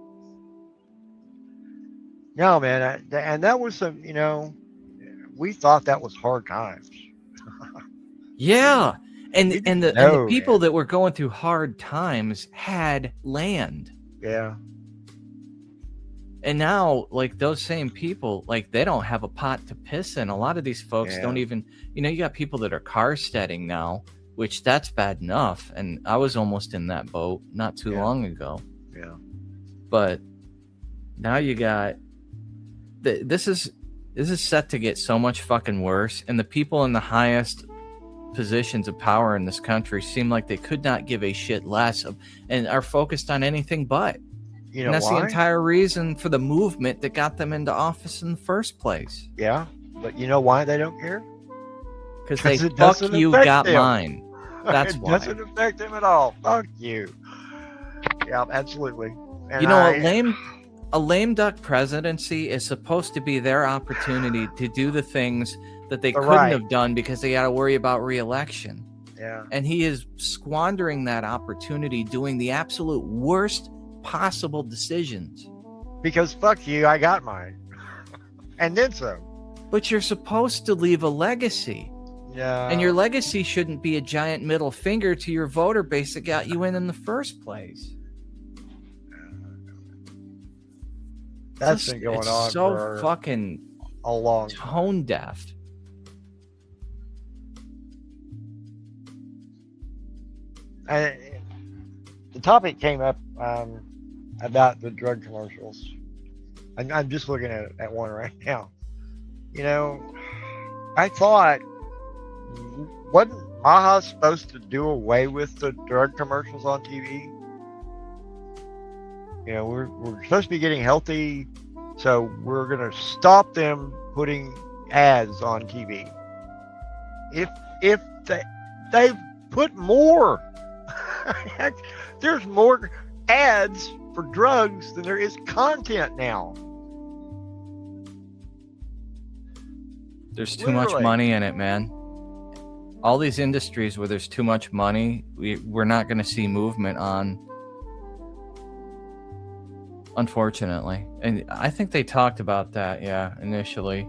No, man, and that was some. We thought that was hard times. Yeah. And the people that were going through hard times had land. Yeah. And now, those same people, they don't have a pot to piss in. A lot of these folks don't even, you got people that are car steading now, which that's bad enough. And I was almost in that boat not too long ago. Yeah. But now you got this is set to get so much fucking worse, and the people in the highest positions of power in this country seem like they could not give a shit less of, and are focused on anything but. You know and that's why? the entire reason for the movement that got them into office in the first place. Yeah, but you know why they don't care? Because they it fuck doesn't you affect got them. mine. That's it why. doesn't affect them at all. Fuck you. Yeah, absolutely. And You know, a lame duck presidency is supposed to be their opportunity to do the things that they couldn't have done because they got to worry about re-election. Yeah. And he is squandering that opportunity, doing the absolute worst possible decisions. Because fuck you, I got mine. And then some. But you're supposed to leave a legacy. Yeah. And your legacy shouldn't be a giant middle finger to your voter base that got you in the first place. That's been going on so for fucking a long time. Tone deaf. The topic came up about the drug commercials. I'm just looking at one right now. You know, I thought, wasn't Maha supposed to do away with the drug commercials on TV? You know, we're supposed to be getting healthy, so we're going to stop them putting ads on TV. If they've put more, there's more ads for drugs than there is content now. There's too much money in it, man. All these industries where there's too much money, we're not going to see movement on. Unfortunately. And I think they talked about that, initially.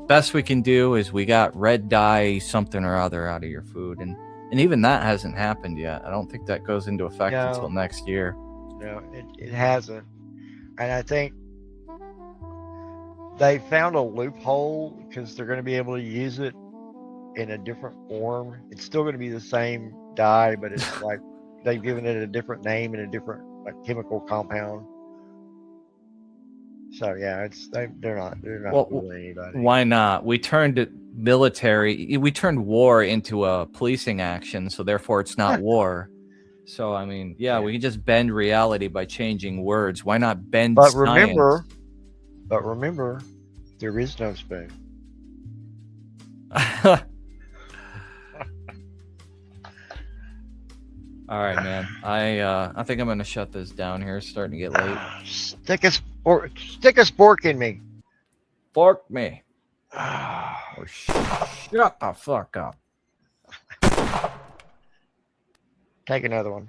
Best we can do is we got red dye something or other out of your food. And even that hasn't happened yet. I don't think that goes into effect until next year. No, it hasn't. And I think they found a loophole because they're going to be able to use it in a different form. It's still going to be the same dye, but it's like they've given it a different name and a different chemical compound. So yeah, they're not fooling anybody. Why not? We turned war into a policing action, so therefore it's not war. So I mean, we can just bend reality by changing words. Why not bend science? But remember, there is no spoon. All right, man. I think I'm gonna shut this down here. It's starting to get late. Stick a spork in me. Fork me. Or shut the fuck up. Take another one.